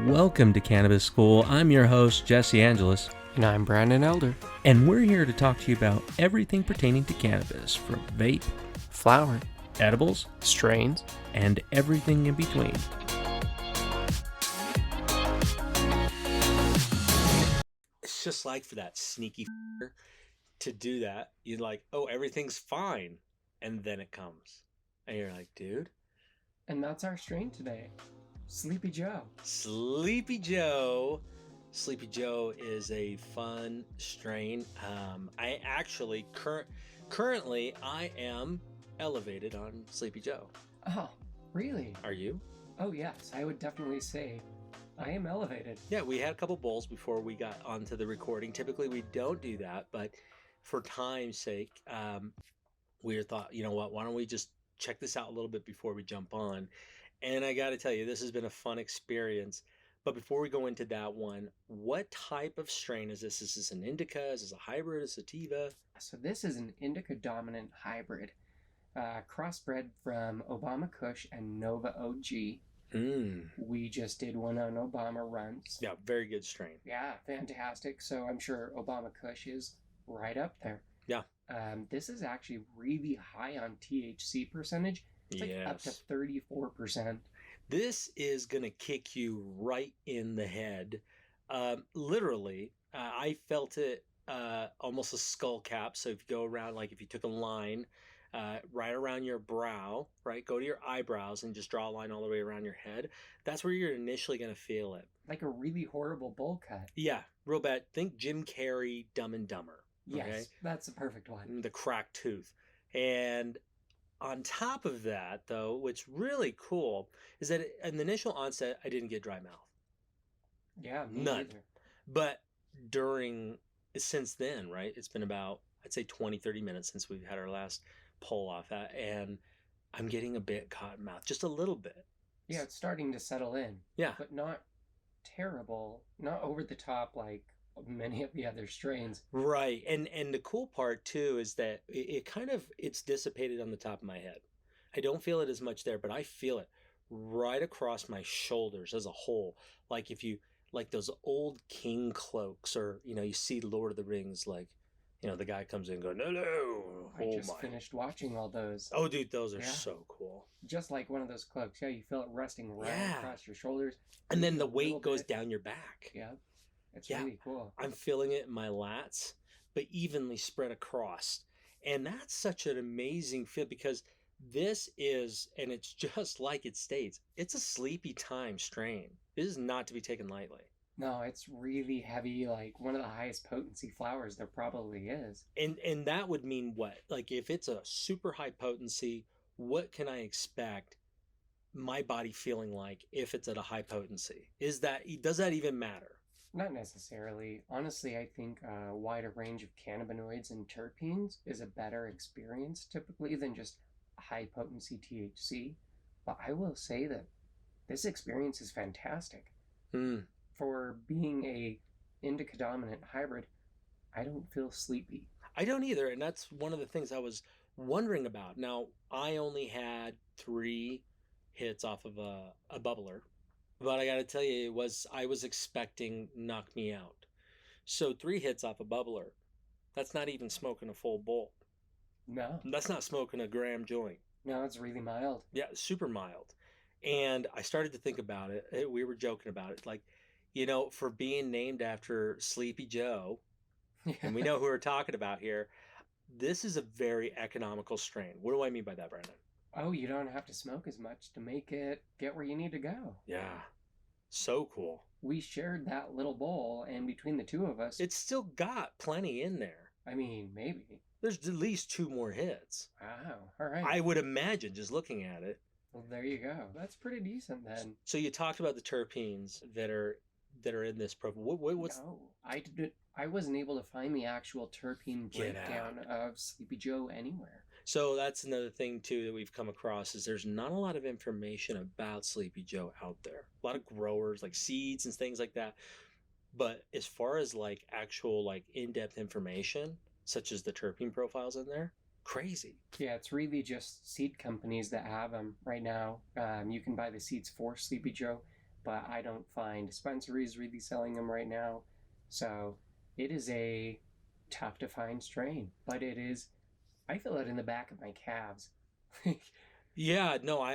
Welcome to Cannabis School. I'm your host, Jesse Angeles. And I'm Brandon Elder. And we're here to talk to you about everything pertaining to cannabis, from vape, flower, edibles, strains, and everything in between. It's just like for that sneaky to do that. You're like, oh, everything's fine. And then it comes. And you're like, dude. And that's our strain today. Sleepy Joe. Sleepy Joe. Sleepy Joe is a fun strain. I actually currently I am elevated on Sleepy Joe. Oh, really? Are you? Oh, yes. I would definitely say I am elevated. Yeah, we had a couple bowls before we got onto the recording. Typically, we don't do that, but for time's sake, we thought, you know what? Why don't we just check this out a little bit before we jump on? And I got to tell you, this has been a fun experience. But before we go into that one, what type of strain is this? Is this an Indica? Is this a hybrid? Is it a sativa? So this is an Indica dominant hybrid, crossbred from Obama Kush and Nova OG. We just did one on Obama runs. Yeah, very good strain. Yeah, fantastic. So I'm sure Obama Kush is right up there. Yeah. This is actually really high on THC percentage. It's like up to 34%. This is going to kick you right in the head. Literally, I felt it almost a skull cap. So if you go around, like if you took a line right around your brow, right, go to your eyebrows and just draw a line all the way around your head. That's where you're initially going to feel it. Like a really horrible bowl cut. Yeah, real bad. Think Jim Carrey, Dumb and Dumber. Yes, okay? That's the perfect one. The cracked tooth. And on top of that, though, what's really cool is that in the initial onset, I didn't get dry mouth. Yeah, me none. Either. But since then, right, it's been about, I'd say 20, 30 minutes since we've had our last pull off that, and I'm getting a bit cotton mouth, just a little bit. Yeah, it's starting to settle in. Yeah. But not terrible, not over the top like many of the other strains. Right. And the cool part too is that it's dissipated on the top of my head. I don't feel it as much there, but I feel it right across my shoulders as a whole. Like if you like those old king cloaks, or you see Lord of the Rings, like the guy comes in and goes, no. I just finished watching all those. Oh dude, those are so cool. Just like one of those cloaks. Yeah, you feel it resting right across your shoulders. And then the weight goes down your back. Yeah. It's really cool. I'm feeling it in my lats, but evenly spread across. And that's such an amazing feel, because this is, and it's just like it states, it's a sleepy time strain. This is not to be taken lightly. No, it's really heavy, like one of the highest potency flowers there probably is. And that would mean what? Like if it's a super high potency, what can I expect my body feeling like if it's at a high potency? Does that even matter? Not necessarily. Honestly, I think a wider range of cannabinoids and terpenes is a better experience typically than just high potency THC. But I will say that this experience is fantastic. For being a indica dominant hybrid, I don't feel sleepy. I don't either, and that's one of the things I was wondering about. Now, I only had 3 hits off of a bubbler. But I got to tell you, I was expecting knock me out. So 3 hits off a bubbler, that's not even smoking a full bowl. No. That's not smoking a gram joint. No, it's really mild. Yeah, super mild. And I started to think about it. We were joking about it. Like, for being named after Sleepy Joe, and we know who we're talking about here, this is a very economical strain. What do I mean by that, Brandon? Oh, you don't have to smoke as much to make it get where you need to go. Yeah. So cool. We shared that little bowl, and between the two of us... It's still got plenty in there. I mean, maybe. There's at least 2 more hits. Wow. All right. I would imagine, just looking at it. Well, there you go. That's pretty decent, then. So you talked about the terpenes that are in this profile. What's... No, I wasn't able to find the actual terpene breakdown of Sleepy Joe anywhere. So that's another thing too that we've come across, is there's not a lot of information about Sleepy Joe out there. A lot of growers, like seeds and things like that. But as far as like actual like in-depth information, such as the terpene profiles in there, crazy. Yeah, it's really just seed companies that have them right now. You can buy the seeds for Sleepy Joe but I don't find dispensaries really selling them right now. So it is a tough to find strain, but it is. I feel it in the back of my calves. Yeah, no,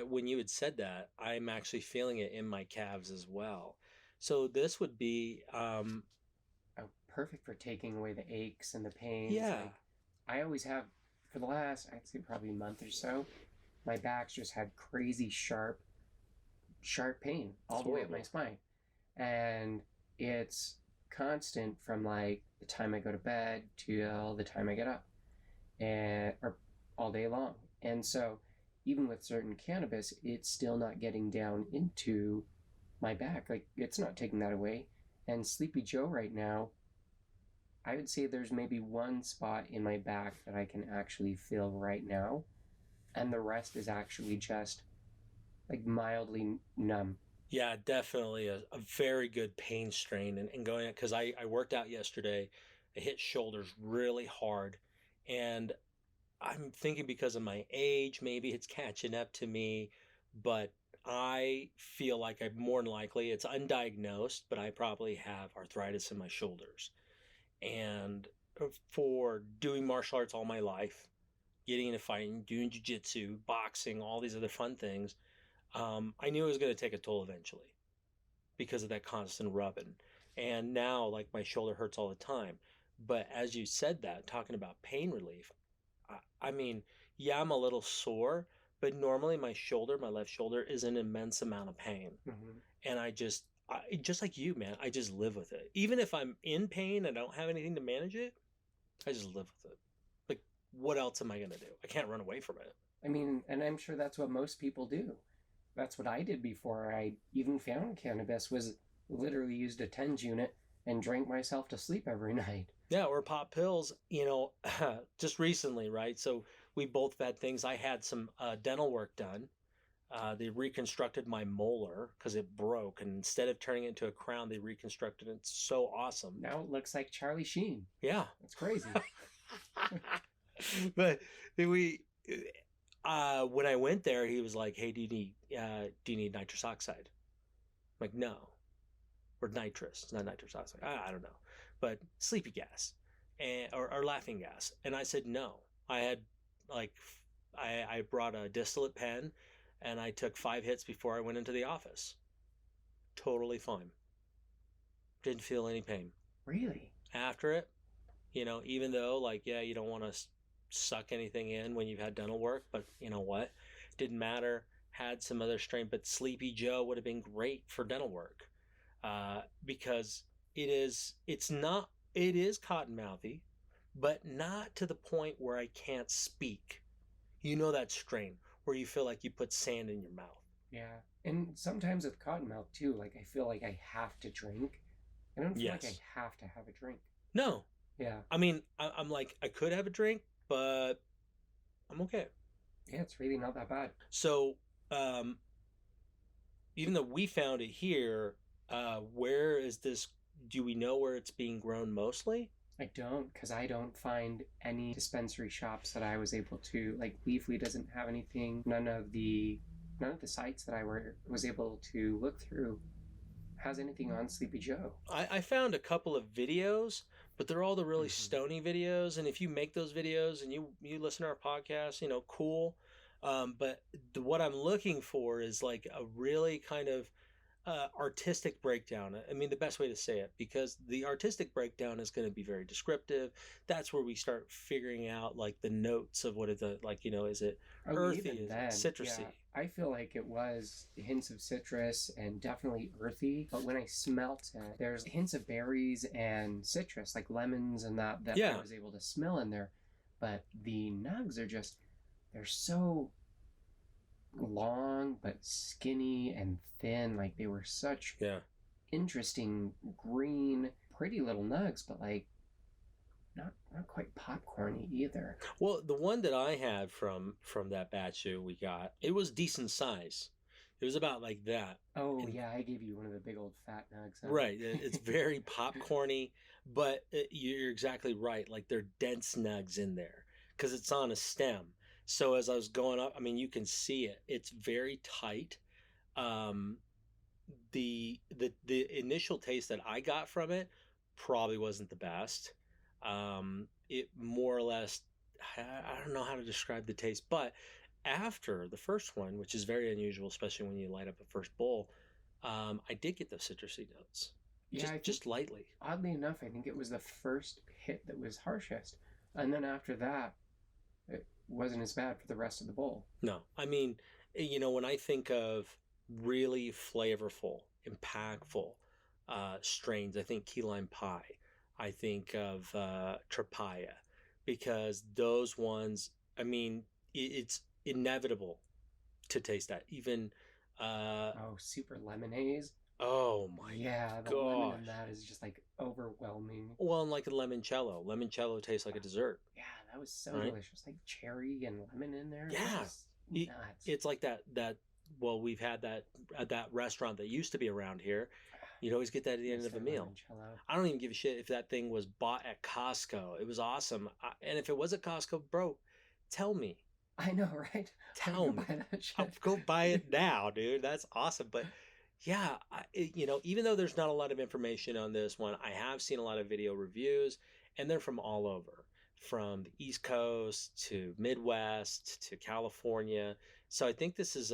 when you had said that, I'm actually feeling it in my calves as well. So this would be, Perfect for taking away the aches and the pains. yeah, Like I always have for the last, I'd say probably a month or so, my back's just had crazy sharp pain it's all the way up my horrible. spine. And it's constant from like the time I go to bed till the time I get up, and or all day long. And so even with certain cannabis, it's still not getting down into my back. Like it's not taking that away. And Sleepy Joe right now, I would say there's maybe one spot in my back that I can actually feel right now, and the rest is actually just like mildly numb. Yeah, definitely a very good pain strain. And going, because I worked out yesterday, I hit shoulders really hard. And I'm thinking because of my age, maybe it's catching up to me, but I feel like I'm more than likely, it's undiagnosed, but I probably have arthritis in my shoulders. And for doing martial arts all my life, getting into fighting, doing jujitsu, boxing, all these other fun things, I knew it was going to take a toll eventually because of that constant rubbing. And now, like, my shoulder hurts all the time. But as you said that, talking about pain relief, I mean, yeah, I'm a little sore, but normally my left shoulder, is an immense amount of pain. Mm-hmm. And just like you, man, I just live with it. Even if I'm in pain and I don't have anything to manage it, I just live with it. Like, what else am I going to do? I can't run away from it. I mean, and I'm sure that's what most people do. That's what I did before I even found cannabis, was literally used a TENS unit and drank myself to sleep every night. Yeah, or pop pills, just recently, right? So we both had things. I had some dental work done. They reconstructed my molar because it broke, and instead of turning it into a crown, they reconstructed it. It's so awesome. Now it looks like Charlie Sheen. Yeah. That's crazy. But we, when I went there, he was like, "Hey, do you need nitrous oxide?" I'm like, "No," or nitrous, not nitrous oxide. I don't know, but sleepy gas, or laughing gas. And I said no. I had like I brought a distillate pen, and I took 5 hits before I went into the office. Totally fine. Didn't feel any pain Really? after it. Even though, like, yeah, you don't want to suck anything in when you've had dental work, but you know what? Didn't matter. Had some other strain, but Sleepy Joe would have been great for dental work, because it is cotton mouthy, but not to the point where I can't speak. That strain where you feel like you put sand in your mouth. Yeah. And sometimes with cottonmouth too, like I feel like I have to drink. I don't feel like I Yes. have to have a drink. No. Yeah. I mean, I'm like, I could have a drink, but I'm okay. Yeah, it's really not that bad. So, um, even though we found it here, where is this? Do we know where it's being grown mostly? I don't, because I don't find any dispensary shops that I was able to, like Leafly doesn't have anything. None of the sites that was able to look through has anything on Sleepy Joe. I found a couple of videos, but they're all the really Mm-hmm. stony videos. And if you make those videos and you listen to our podcast, cool. But what I'm looking for is like a really kind of artistic breakdown. I mean, the best way to say it, because the artistic breakdown is going to be very descriptive. That's where we start figuring out like the notes of what is it like. Is it Oh, earthy? even Is it then, citrusy? yeah, I feel like it was hints of citrus and definitely earthy. But when I smelt it, there's hints of berries and citrus, like lemons and that Yeah. I was able to smell in there. But the nugs are just, they're so long but skinny and thin. Like they were such Yeah. interesting green, pretty little nugs, but like not quite popcorny either. Well, the one that I had from that batch that we got, it was decent size. It was about like that. Oh And- yeah, I gave you one of the big old fat nugs. Huh? Right. It's very popcorny, but you're exactly right. Like they're dense nugs in there because it's on a stem. So as I was going up, I mean, you can see it. It's very tight. Um, the initial taste that I got from it probably wasn't the best. It more or less, I don't know how to describe the taste, but after the first one, which is very unusual, especially when you light up a first bowl, I did get those citrusy notes, Yeah, I think just lightly. oddly enough, I think it was the first hit that was harshest, and then after that, it wasn't as bad for the rest of the bowl. No, I mean, when I think of really flavorful, impactful strains, I think key lime pie. I think of Tropaya, because those ones, I mean, it's inevitable to taste that. Even, uh, Oh, super lemonade. oh my Yeah, the lemon in gosh. that is just like overwhelming. Well, and like a limoncello. Limoncello tastes like a dessert, Yeah, that was so right? delicious. Like cherry and lemon in there. It was Yeah. just nuts. It's like well, we've had that at that restaurant that used to be around here. You'd always get that at the end of a Mr. meal. Limoncello. I don't even give a shit if that thing was bought at Costco. It was awesome. And if it was at Costco, bro, tell me. I know, right? I'll Tell go me. buy that I'll shit. go buy it now, dude. That's awesome. But yeah, even though there's not a lot of information on this one, I have seen a lot of video reviews, and they're from all over, from the East Coast to Midwest to California. So I think this is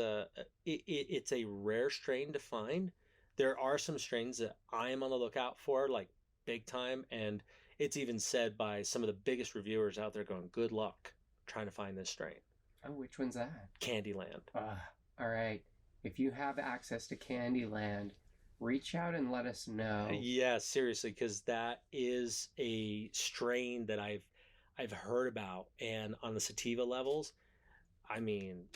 it's a rare strain to find. There are some strains that I am on the lookout for, like big time, and it's even said by some of the biggest reviewers out there, going, "Good luck trying to find this strain." Oh, which one's that? Candyland. All right. If you have access to Candyland, reach out and let us know. Yeah, seriously, because that is a strain that I've heard about, and on the sativa levels, I mean,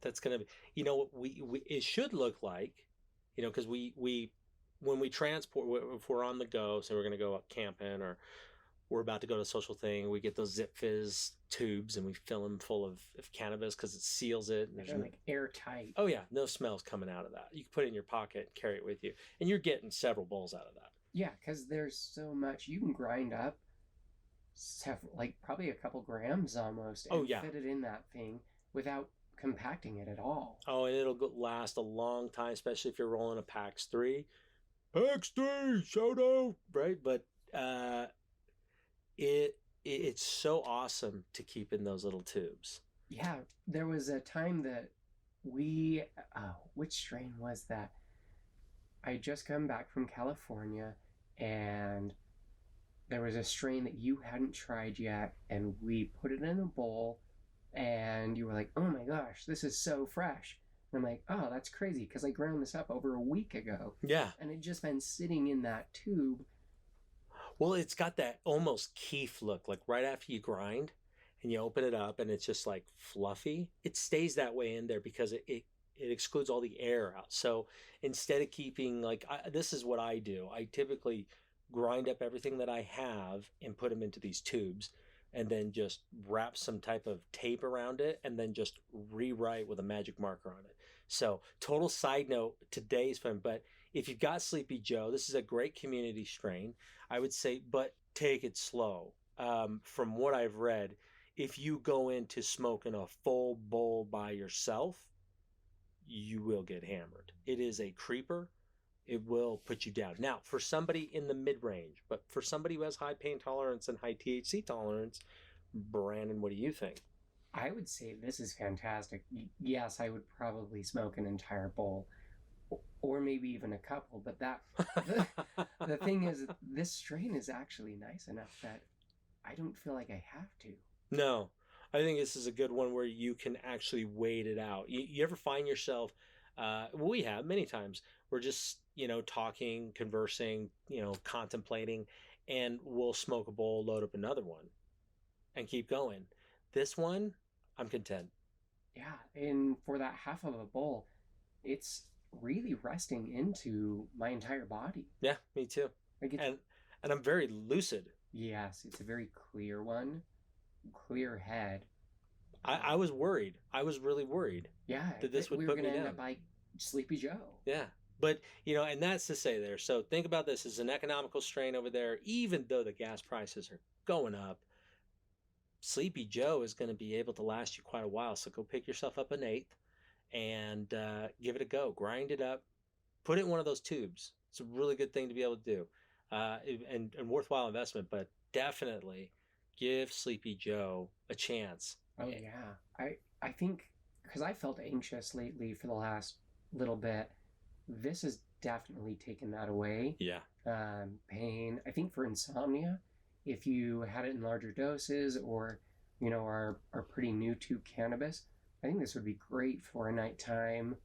that's gonna be, what we it should look like, because we when we transport, if we're on the go, so we're gonna go up camping, or we're about to go to a social thing, we get those Zip Fizz tubes and we fill them full of cannabis because it seals it. And They're like airtight. oh yeah, no smells coming out of that. You can put it in your pocket and carry it with you, and you're getting several bowls out of that. Yeah, because there's so much. You can grind up several, like probably a couple grams almost, Oh and yeah. fit it in that thing without compacting it at all. Oh, and it'll last a long time, especially if you're rolling a PAX 3. PAX 3, shout out, right? But uh, it's so awesome to keep in those little tubes. Yeah, there was a time that which strain was that? I just come back from California, and there was a strain that you hadn't tried yet, and we put it in a bowl, and you were like, "Oh my gosh, this is so fresh." And I'm like, "Oh, that's crazy because I ground this up over a week ago." Yeah. And it just been sitting in that tube. Well, it's got that almost keef look, like right after you grind and you open it up and it's just like fluffy. It stays that way in there because it excludes all the air out. So instead of keeping, like, this is what I do. I typically grind up everything that I have and put them into these tubes, and then just wrap some type of tape around it, and then just rewrite with a magic marker on it. So total side note, today's fun, but if you've got Sleepy Joe, this is a great community strain, I would say, but take it slow. From what I've read, if you go into smoking a full bowl by yourself, you will get hammered. It is a creeper. It will put you down. Now, for somebody in the mid range, but for somebody who has high pain tolerance and high THC tolerance, Brandon, what do you think? I would say this is fantastic. Yes, I would probably smoke an entire bowl, or maybe even a couple. But the thing is, this strain is actually nice enough that I don't feel like I have to. No, I think this is a good one where you can actually wait it out. You ever find yourself, we have many times, we're just, talking, conversing, contemplating, and we'll smoke a bowl, load up another one, and keep going. This one, I'm content. Yeah, and for that half of a bowl, it's really resting into my entire body. Yeah, me too. Like And I'm very lucid. yes, it's a very clear one, clear head. I was worried. I was really worried Yeah, that this would we were put me gonna end down. up like Sleepy Joe. Yeah. But, and that's to say there. So think about this as an economical strain over there, even though the gas prices are going up. Sleepy Joe is going to be able to last you quite a while. So go pick yourself up an eighth and give it a go. Grind it up. put it in one of those tubes. It's a really good thing to be able to do, and worthwhile investment. But definitely give Sleepy Joe a chance. Oh yeah, I think because I felt anxious lately for the last little bit, this has definitely taken that away. Yeah. Pain. I think for insomnia, if you had it in larger doses or are pretty new to cannabis, I think this would be great for a nighttime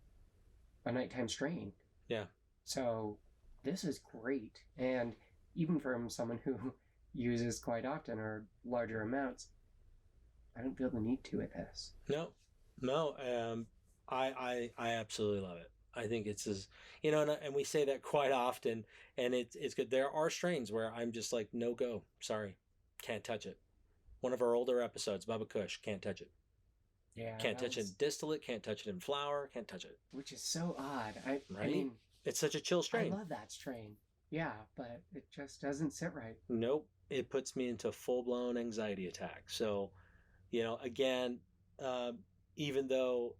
strain. Yeah. So this is great, and even from someone who uses quite often or larger amounts, I don't feel the need to with this. No, no. I absolutely love it. I think it's as and we say that quite often, and it's good. There are strains where I'm just like, no go, sorry, can't touch it. One of our older episodes, Bubba Kush, can't touch it. Yeah, Can't touch it in distillate, can't touch it in flower, can't touch it. which is so odd. I Right? mean, It's such a chill I strain. love that strain. Yeah, but it just doesn't sit right. Nope. It puts me into full blown anxiety attack. So, again, uh, even though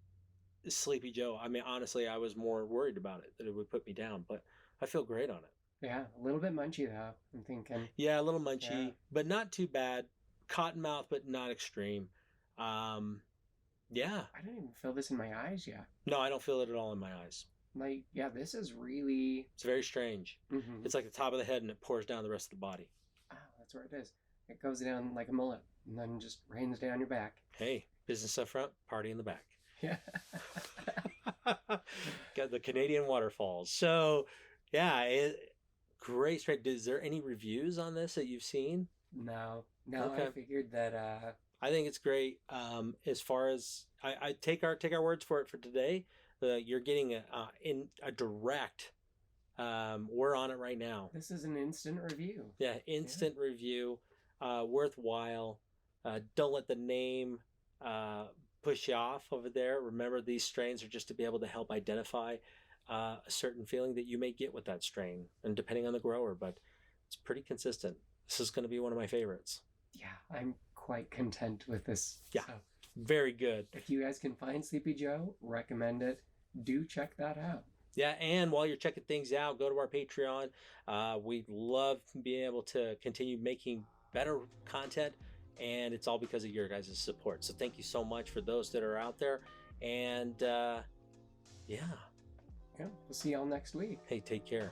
Sleepy Joe, I mean, honestly, I was more worried about it that it would put me down, but I feel great on it. Yeah, a little bit munchy though. I'm thinking. Yeah, a little munchy, Yeah. but not too bad. Cottonmouth, but not extreme. Um, yeah. I don't even feel this in my eyes yet. No, I don't feel it at all in my eyes. Like, yeah, this is really. It's very strange. Mm-hmm. It's like the top of the head and it pours down the rest of the body. Oh, that's where it is. It goes down like a mullet and then just rains down your back. Hey, business up front, party in the back. Yeah. Got the Canadian waterfalls. So, yeah, great strain. Is there any reviews on this that you've seen? No, Okay. I figured that. I think it's great. As far as I take our words for it for today. You're getting a direct. We're on it right now. This is an instant review. Yeah, instant review, worthwhile. Don't let the name push you off over there. Remember, these strains are just to be able to help identify a certain feeling that you may get with that strain, and depending on the grower, but it's pretty consistent. This is going to be one of my favorites. Yeah, I'm quite content with this. Yeah. So, very good. if you guys can find Sleepy Joe, recommend it. Do check that out. Yeah, and while you're checking things out, go to our Patreon. We'd love being able to continue making better content, and it's all because of your guys' support. So thank you so much for those that are out there. And yeah, Yeah, we'll see y'all next week. hey, take care.